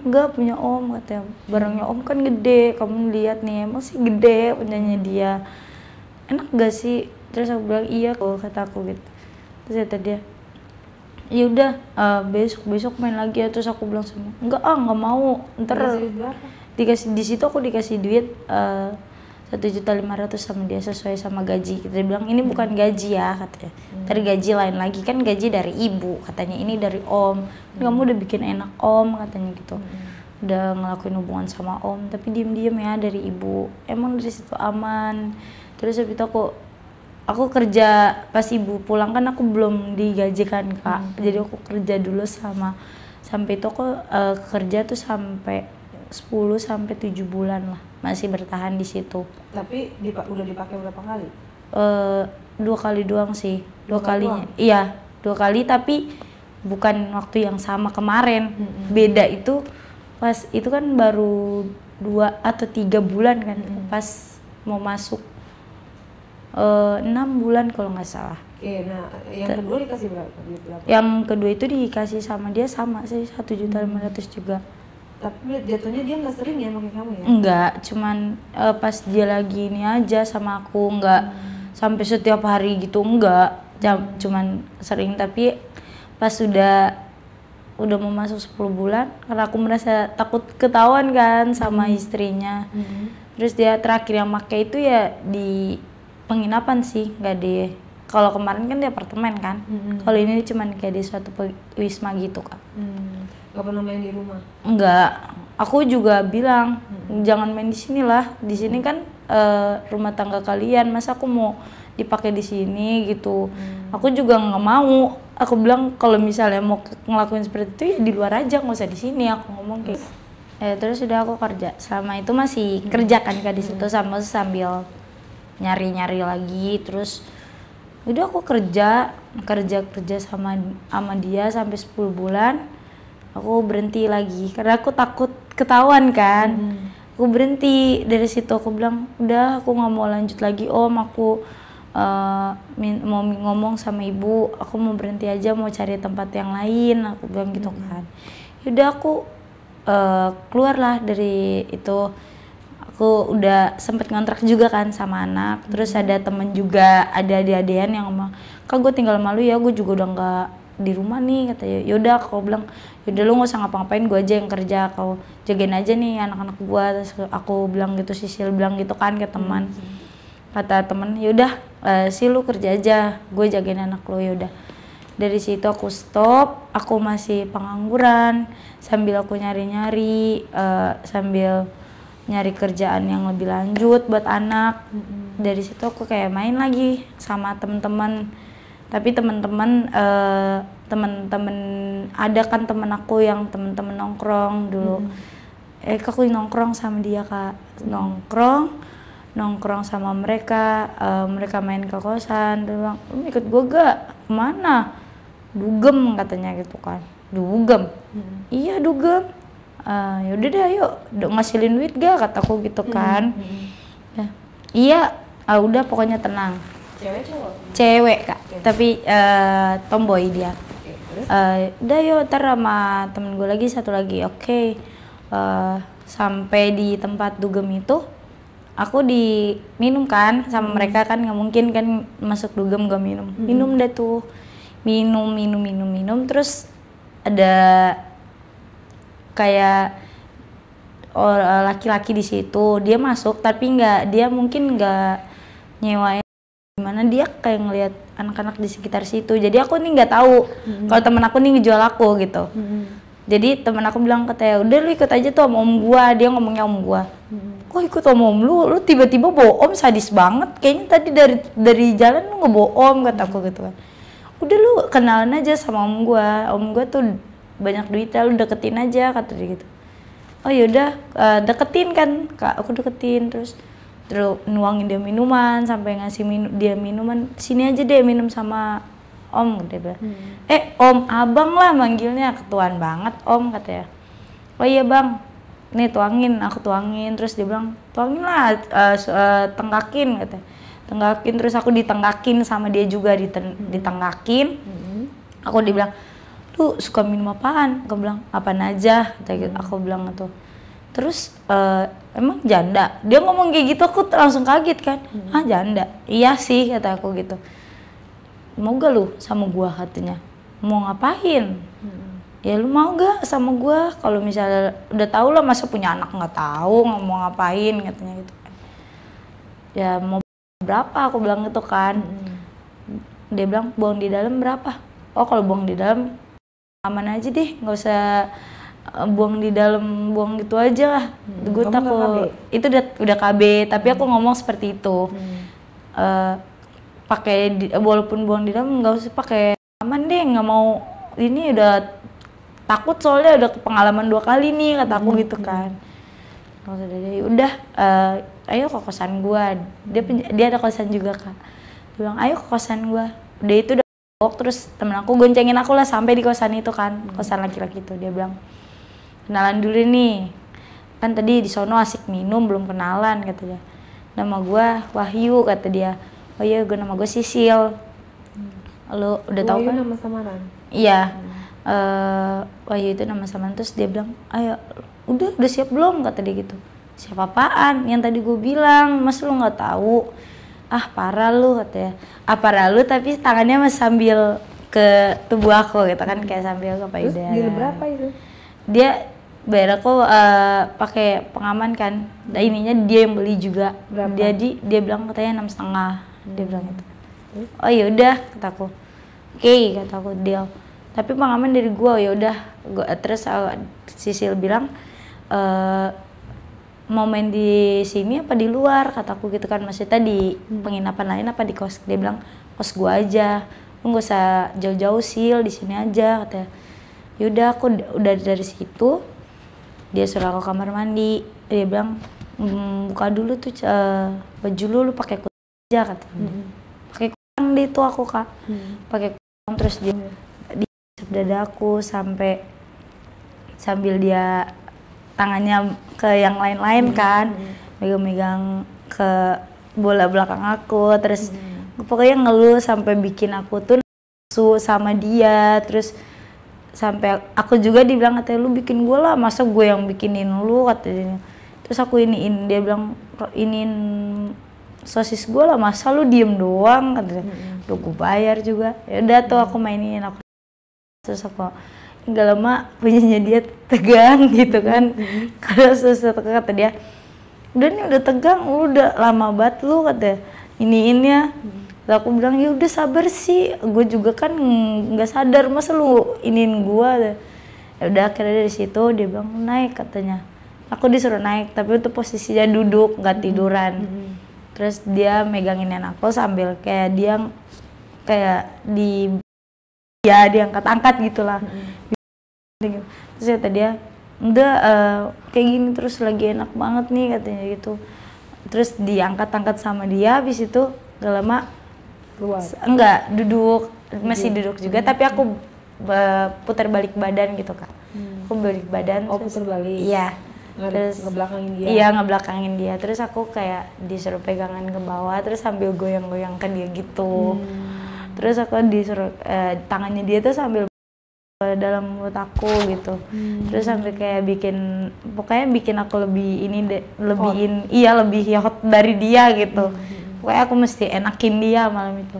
gak punya om, katanya. Barangnya om kan gede, kamu lihat nih, emang sih gede punyanya dia, enak gak sih? Terus aku bilang iya kok, kata aku gitu. Terus kata dia, ya udah besok main lagi ya. Terus aku bilang sama, nggak mau, ntar dikasih. Di situ aku dikasih duit 1.500.000 sama dia sesuai sama gaji. Dia bilang ini bukan gaji ya, katanya. Tadi gaji lain lagi, kan gaji dari ibu, katanya, ini dari om. Kamu udah bikin enak om, katanya gitu. Udah ngelakuin hubungan sama om, tapi diem-diem ya dari ibu. Emang dari situ aman. Terus habis itu aku kerja pas ibu pulang kan, aku belum digajikan Kak. Jadi aku kerja dulu sampai itu aku kerja tuh sampai 10-7 bulan lah, masih bertahan di situ. Tapi udah dipakai berapa kali? 2 kali doang sih. 2 kalinya. Iya, 2 kali, tapi bukan waktu yang sama kemarin. Beda itu pas itu kan baru 2 atau 3 bulan kan, pas mau masuk 6 bulan kalau nggak salah. Oke, nah yang kedua dikasih berapa? Yang kedua itu dikasih sama dia sama sih 1.500.000 juga. Tapi jatuhnya dia nggak sering ya pakai kamu ya? Enggak, cuman pas dia lagi ini aja sama aku, enggak sampai setiap hari gitu, enggak. Cuman sering, tapi pas udah mau masuk 10 bulan, karena aku merasa takut ketahuan kan sama istrinya. Terus dia terakhir yang pakai itu ya di penginapan sih, nggak di. Kalau kemarin kan di apartemen kan, kalau ini cuman kayak di suatu wisma gitu Kak. Gak pernah main di rumah? Enggak, aku juga bilang jangan main di sini lah. Di sini kan rumah tangga kalian, masa aku mau dipakai di sini gitu. Aku juga nggak mau. Aku bilang kalau misalnya mau ngelakuin seperti itu ya di luar aja, nggak usah di sini. Aku ngomong kayak. Terus udah aku kerja. Selama itu masih kerja kan Kak di situ, sambil nyari-nyari lagi. Terus udah aku kerja sama dia sampai 10 bulan. Aku berhenti lagi karena aku takut ketahuan kan. Aku berhenti dari situ. Aku bilang udah, aku nggak mau lanjut lagi om. Aku mau ngomong sama ibu, aku mau berhenti aja, mau cari tempat yang lain. Aku bilang gitu kan. Yaudah aku keluarlah dari itu. Aku udah sempet ngontrak juga kan sama anak. Terus ada temen juga, ada adik-adikan yang ngomong, Kak gue tinggal malu ya, gue juga udah nggak di rumah nih, katanya. Yaudah aku bilang, yaudah lu nggak usah ngapa-ngapain, gue aja yang kerja, kau jagain aja nih anak-anak gue. Terus aku bilang gitu, Sisil bilang gitu kan ke teman. Kata temen, yaudah sih lu kerja aja, gue jagain anak lu. Yaudah dari situ aku stop. Aku masih pengangguran sambil aku nyari-nyari, sambil nyari kerjaan yang lebih lanjut buat anak. Dari situ aku kayak main lagi sama temen-temen. Tapi temen-temen ada kan temen aku yang temen-temen nongkrong dulu. aku nongkrong sama dia Kak, nongkrong sama mereka, mereka main ke kosan. Dia bilang, lu ikut gue gak? Kemana? Dugem katanya gitu kan. Dugem? Iya dugem. Yaudah deh ayo, ngasilin duit gak? Kataku gitu kan. Ya, iya, udah pokoknya tenang. Cewek cowok? Cewek Kak, tapi tomboy dia. Udah yuk ntar sama temen gue lagi satu lagi. Oke. Sampai di tempat dugem itu aku diminum kan sama mereka kan, nggak mungkin kan masuk dugem gak minum deh tuh, minum terus ada kayak laki-laki di situ, dia masuk tapi dia mungkin nggak nyewain gimana, dia kayak ngelihat anak-anak di sekitar situ, jadi aku nih nggak tahu kalau temen aku nih ngejual aku gitu. Jadi temen aku bilang katanya, udah lu ikut aja tuh sama om gua, dia ngomongnya om gua. Kok ikut sama om lu tiba-tiba bawa om, sadis banget. Kayaknya tadi dari jalan lu ngebawa om, kata aku gitu kan. Udah lu kenalan aja sama om gua tuh banyak duitnya, lu deketin aja, kata dia gitu. Oh yaudah, deketin kan, Kak, aku deketin terus nuangin dia minuman, sampai ngasih dia minuman, sini aja deh minum sama om, dia bilang. Om, abang lah manggilnya, ketuaan banget om, katanya. Oh iya bang, nih tuangin, aku tuangin, terus dia bilang, tuangin lah, tenggakin, katanya. Tenggakin, terus aku ditenggakin sama dia juga, ditenggakin. Aku dibilang, lu suka minum apaan? Aku bilang, apaan aja, gitu. Aku bilang itu. Terus emang janda? Dia ngomong kayak gitu, aku langsung kaget kan. Ah janda? Iya sih, kata aku gitu. Mau gak lu sama gua, katanya. Mau ngapain? Ya lu mau gak sama gua? Kalau misalnya udah tahu lah, masa punya anak nggak tahu mau ngapain, katanya gitu kan. Ya mau berapa? Aku bilang gitu kan. Dia bilang buang di dalam berapa? Oh kalau buang di dalam aman aja deh, nggak usah buang di dalam, buang gitu aja lah. Gue takut itu udah KB, tapi aku ngomong seperti itu. Walaupun buang di dalam nggak usah pakai, aman deh, nggak mau ini, udah takut soalnya udah pengalaman 2 kali nih, kata aku gitu kan. Udah ayo ke kosan gua, dia ada kosan juga Kak. Dia bilang ayo ke kosan gua. Udah itu udah terus temen aku goncengin aku lah sampai di kosan itu kan, kosan laki-laki itu. Dia bilang kenalan dulu nih, kan tadi di sono asik minum belum kenalan, kata dia. Nama gua Wahyu, kata dia. Oh iya, nama gue Sisil. Lo udah tahu kan? Wahyu nama samaran? Iya. Wahyu itu nama samaran. Terus dia bilang, ayo, udah siap belum? Kata dia gitu. Siap apaan? Yang tadi gue bilang, mas lu nggak tahu? Ah parah lu, katanya. Ah parah lu, tapi tangannya masih sambil ke tubuh aku gitu kan, kayak sambil ke payudara. Terus deal berapa itu? Dia bayar aku pakai pengaman kan. Dan ininya dia yang beli juga. Berapa? Dia bilang katanya 6,5. Dia bilang gitu. Oh yaudah, kataku. Oke, kataku deal. Tapi pengaman dari gue, yaudah. Terus Sisil bilang, mau main di sini apa di luar, kataku gitu kan. Maksudnya di penginapan lain apa di kos. Dia bilang kos gue aja, lu gak usah jauh-jauh Sil, di sini aja, katanya. Yaudah, aku udah dari situ. Dia suruh aku kamar mandi. Dia bilang, buka dulu tuh baju lu pakai kutang aja, katanya. Pakai kutang deh tuh aku Kak. Pakai kutang, terus dia dada aku sampai sambil dia tangannya ke yang lain-lain kan, megang-megang ke bola belakang aku, terus pokoknya ngeluh sampai bikin aku tuh nafsu sama dia. Terus sampai aku juga dibilang, katanya lu bikin gue lah, masa gue yang bikinin lu, katanya. Terus aku iniin, dia bilang iniin sosis gue lah, masa lu diem doang, katanya. Udah gue bayar juga. Ya udah tuh aku mainin, aku terus aku nggak lama punyanya dia tegang gitu kan. Kalau susah kata dia, udah nih udah tegang, udah lama banget lu, katanya iniinnya. Terus aku bilang ya udah sabar sih, gue juga kan nggak sadar, masa lu iniin gue. Ya udah akhirnya dari situ dia bilang naik, katanya. Aku disuruh naik tapi itu posisinya duduk, nggak tiduran. Terus dia megangin aku sambil kayak dia kayak diangkat-angkat gitulah. Terus kata dia, udah kayak gini terus lagi enak banget nih katanya gitu. Terus diangkat-angkat sama dia, habis itu gak lama Keluar. enggak duduk, masih duduk juga tapi aku putar balik badan gitu Kak. Aku balik badan. Oh, terus, putar balik. iya. Terus ngebelakangin dia. Iya, ngebelakangin dia. Terus aku kayak disuruh pegangan ke bawah terus sambil goyang-goyang ke dia gitu. Terus aku disuruh tangannya dia tuh sambil dalam mulut aku gitu. Terus sampai kayak pokoknya bikin aku lebih ini lebih hot dari dia gitu. Pokoknya aku mesti enakin dia malam itu.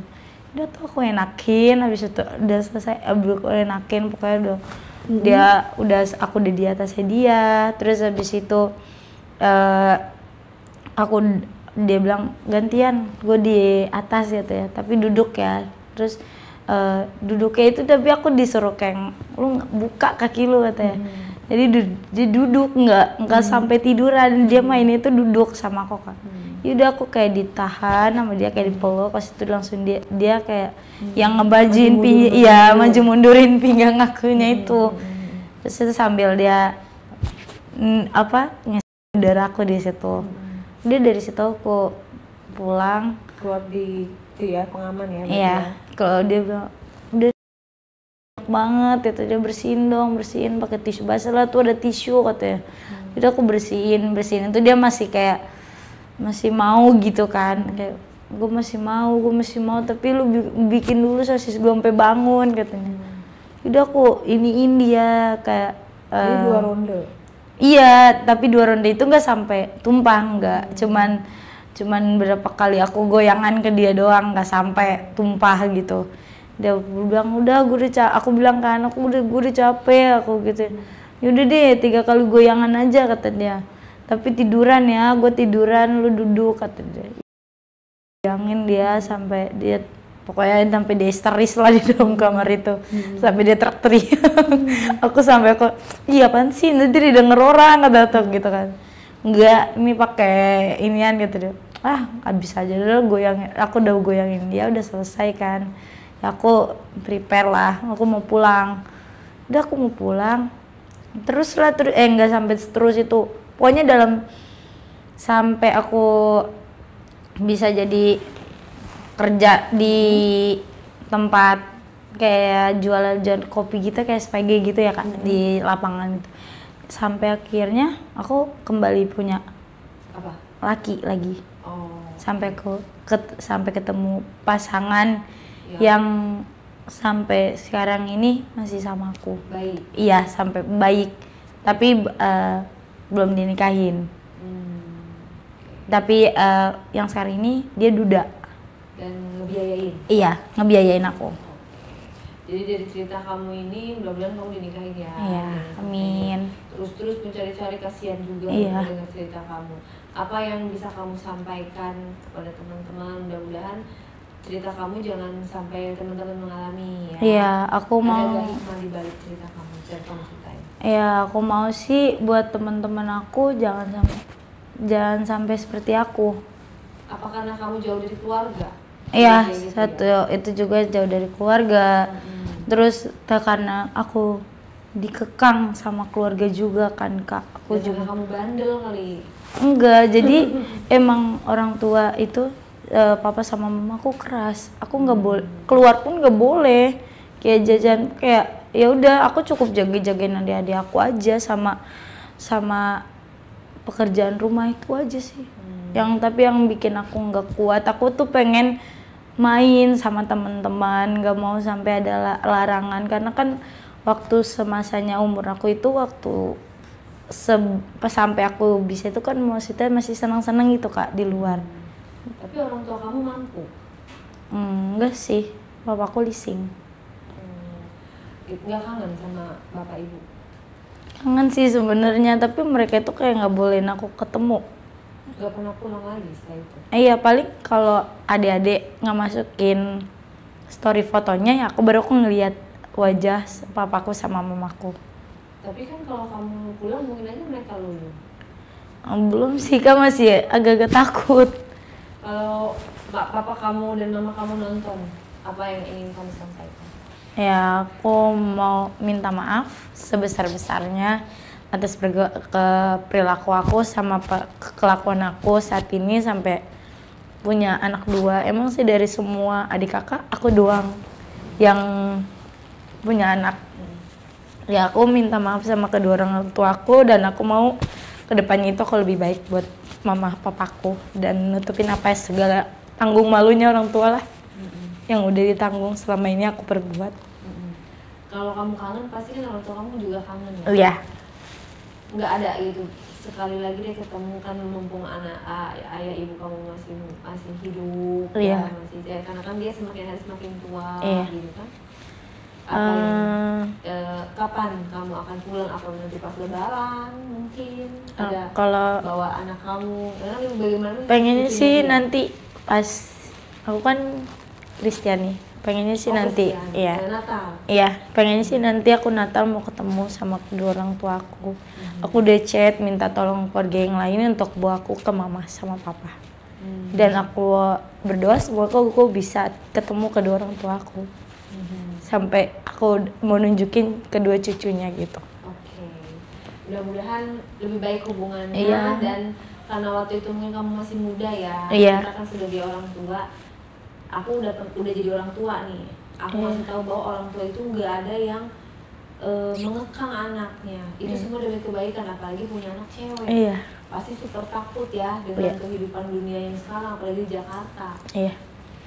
Udah tuh aku enakin, habis itu udah selesai aku enakin, pokoknya aku udah di atasnya dia. Terus habis itu dia bilang gantian gue di atas gitu ya, tapi duduk ya. Terus duduknya itu tapi aku disuruh kayak lu buka kaki lu katanya. Jadi dia duduk nggak sampai tiduran, dia mainnya itu duduk sama aku Kak. Yaudah aku kayak ditahan sama dia, kayak dipeluk, pas itu langsung dia kayak yang ngebajuin maju mundurin pinggang akunya itu. Terus itu sambil dia ngasih udara aku di situ. Dia dari situ aku pulang Keluar di itu ya, pengaman ya. Iya, kalau dia bilang udah enak banget itu, dia bersihin pakai tisu basah lah, tuh ada tisu katanya. Jadi aku bersihin itu dia masih kayak masih mau gitu kan, kayak gue masih mau tapi lu bikin dulu sosis gue sampai bangun katanya. Udah aku iniin dia kayak Ini 2 ronde. Iya, tapi 2 ronde itu nggak sampai tumpah, nggak. Cuman berapa kali aku goyangan ke dia doang, nggak sampai tumpah gitu. Dia bilang udah aku bilang kan gue udah capek aku gitu. Yaudah deh 3 kali goyangan aja kata dia. Tapi tiduran ya, gue tiduran lu duduk kata dia. Goyangin dia sampai dia pokoknya sampai dia histeris lah di dalam kamar itu. Sampai dia teriak-teriak. Aku iya apaan sih, nanti didengar orang kata gitu kan. Enggak, ini pakai inian gitu dia. Abis aja dulu goyangin, aku udah goyangin dia udah selesai kan. Ya aku prepare lah, aku mau pulang. Udah aku mau pulang. Enggak sampai terus itu. Pokoknya sampai aku bisa jadi kerja di tempat kayak jual kopi gitu, kayak SPG gitu ya Kak, di lapangan itu. Sampai akhirnya aku kembali punya laki lagi. Sampai ketemu pasangan yang sampai sekarang ini masih sama aku. Baik. Iya, sampai baik. Tapi belum dinikahin. Tapi yang sekarang ini dia duda. Dan ngebiayain? Iya, ngebiayain aku. Jadi dari cerita kamu ini mudah-mudahan kamu dinikahin ya. Iya, amin. Terus mencari-cari kasihan juga dengan cerita kamu. Apa yang bisa kamu sampaikan kepada teman-teman? Mudah-mudahan cerita kamu jangan sampai teman-teman mengalami ya. Iya, aku mau. Ada hikmah di balik cerita kamu, yang kamu ceritain. Iya, aku mau sih buat teman-teman aku jangan sampai seperti aku. Apa karena kamu jauh dari keluarga? Iya, itu juga jauh dari keluarga. Terus karena aku dikekang sama keluarga juga kan Kak. Aku juga. Kamu bandel kali. Enggak, jadi emang orang tua itu papa sama mamaku keras. Aku nggak boleh keluar pun nggak boleh. Kayak jajan kayak ya udah aku cukup jagain adik-adik aku aja sama pekerjaan rumah itu aja sih. Tapi yang bikin aku nggak kuat, aku tuh pengen main sama teman-teman, nggak mau sampai ada larangan karena kan waktu semasanya umur aku itu pas sampai aku bisa itu kan maksudnya masih senang-senang gitu Kak di luar. Tapi orang tua kamu mampu? Enggak sih, bapakku leasing. Nggak kangen sama bapak ibu? Kangen sih sebenarnya, tapi mereka itu kayak nggak bolehin aku ketemu. Nggak pernah pulang lagi setelah itu? Iya, paling kalau adik-adik nggak masukin story fotonya ya aku baru ngeliat wajah papaku sama mamaku. Tapi kan kalau kamu pulang mungkin aja mereka lulu. Belum sih Kak, masih agak-agak takut. Kalau papa kamu dan mama kamu nonton, apa yang ingin kamu sampaikan? Ya, aku mau minta maaf sebesar-besarnya atas ke perilaku aku sama kelakuan aku saat ini sampai punya anak 2. Emang sih dari semua adik kakak aku doang yang punya anak. Ya aku minta maaf sama kedua orang tua aku dan aku mau kedepannya itu aku lebih baik buat mama papaku dan nutupin apa segala tanggung malunya orang tua lah yang udah ditanggung selama ini aku perbuat. Kalau kamu kangen pasti kan orang tua kamu juga kangen ya? Iya. Nggak ada gitu sekali lagi deh ketemu kan mumpung ayah ibu kamu masih hidup. Iya. Ya, masih karena kan dia semakin hari semakin tua. Iya. Gitu kan. Apa yang, kapan kamu akan pulang? Apa nanti pas lebaran mungkin ada kalau bawa anak kamu? Karena bagaimana? Pengennya sih nanti pas aku kan Kristiani. Pengennya sih nanti, iya. Natal. Iya, pengennya sih nanti aku Natal mau ketemu sama kedua orang tua aku. Aku udah chat minta tolong keluarga yang lain untuk bawa aku ke mama sama papa. Dan aku berdoa semoga aku bisa ketemu kedua orang tua aku. Sampai aku mau nunjukin kedua cucunya gitu. Oke. Mudah-mudahan lebih baik hubungannya. Iya. Dan karena waktu itu mungkin kamu masih muda ya. Iya. Kita kan sebagai orang tua. Aku udah jadi orang tua nih. Aku masih tahu bahwa orang tua itu nggak ada yang mengekang anaknya. Itu semua demi kebaikan, apalagi punya anak cewek. Iya. Pasti super takut ya dengan kehidupan dunia yang sekarang, apalagi di Jakarta. Iya.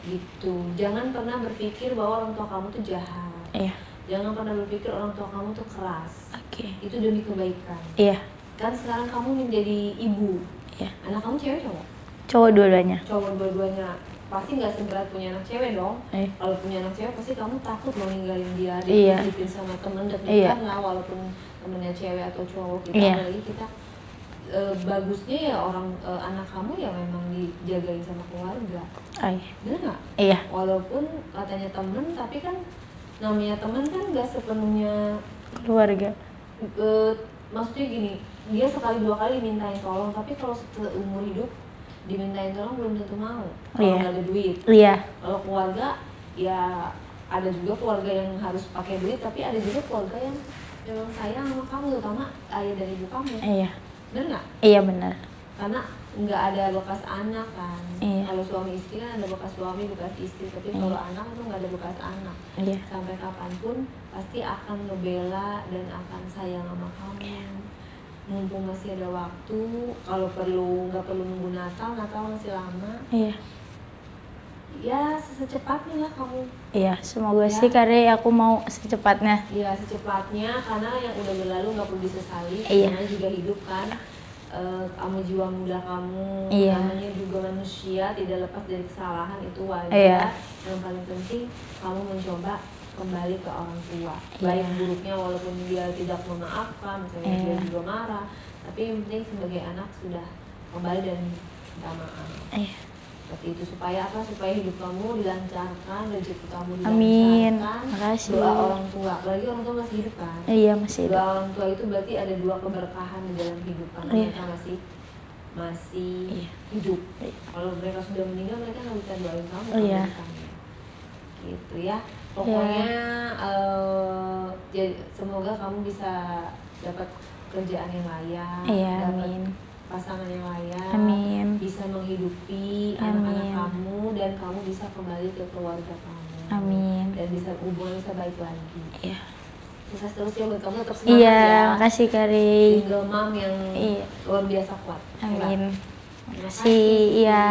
Gitu. Jangan pernah berpikir bahwa orang tua kamu tuh jahat. Iya. Jangan pernah berpikir orang tua kamu tuh keras. Oke. Itu demi kebaikan. Iya. Kan sekarang kamu menjadi ibu. Iya. Anak kamu cewek cowok? Cowok dua-duanya. Cowok dua-duanya. Pasti nggak seberat punya anak cewek dong. Kalau punya anak cewek pasti kamu takut mau ninggalin dia, dititipin sama temen deg-degan lah, walaupun temennya cewek atau cowok kita. Apalagi kita bagusnya ya anak kamu ya memang dijagain sama keluarga. Bener nggak? Iya. Walaupun katanya temen, tapi kan namanya temen kan nggak sepenuhnya keluarga. Maksudnya gini, dia sekali 2 kali mintain tolong, tapi kalau seumur hidup dimintain tolong belum tentu mau kalau nggak ada duit. Iya. Kalau keluarga ya ada juga keluarga yang harus pakai duit, tapi ada juga keluarga yang memang sayang sama kamu, terutama ayah dan ibu kamu. Iya. Bener nggak? Iya benar. Karena nggak ada bekas anak kan. Iya. Kalau suami istri kan ada bekas suami, bekas istri, tapi kalau anak itu nggak ada bekas anak. Iya. Sampai kapanpun pasti akan ngebela dan akan sayang sama kamu. Mumpung masih ada waktu, kalau nggak perlu nunggu Natal masih lama. Iya. Ya secepatnya lah kamu. Iya, semoga sih karena aku mau secepatnya. Iya secepatnya, karena yang udah berlalu nggak perlu disesali. Iya. Namanya juga hidup kan. Kamu jiwa muda kamu, namanya juga manusia, tidak lepas dari kesalahan, itu wajar. Iya. Yang paling penting kamu mencoba kembali ke orang tua. Baik buruknya walaupun dia tidak memaafkan, misalnya dia juga marah, tapi yang penting sebagai anak sudah kembali dan minta maaf. Seperti itu supaya apa? Supaya hidup kamu dilancarkan, rezeki kamu dilancarkan. Amin. Makasih. Doa orang tua, apalagi orang tua masih hidup kan? Iya masih hidup. Doa orang tua itu berarti ada 2 keberkahan di dalam hidup karena mereka masih hidup. Kalau mereka sudah meninggal, mereka nggak bisa doain kamu. Gitu ya. Pokoknya semoga kamu bisa dapat kerjaan yang layak, dapat pasangan yang layak, bisa menghidupi anak-anak kamu, dan kamu bisa kembali ke keluarga kamu, dan bisa hubungan bisa baik lagi. Sukses terus ya buat kamu, tetap semangat ya. Makasih Kari. Single mom yang luar biasa kuat. Amin. Makasih. Iya.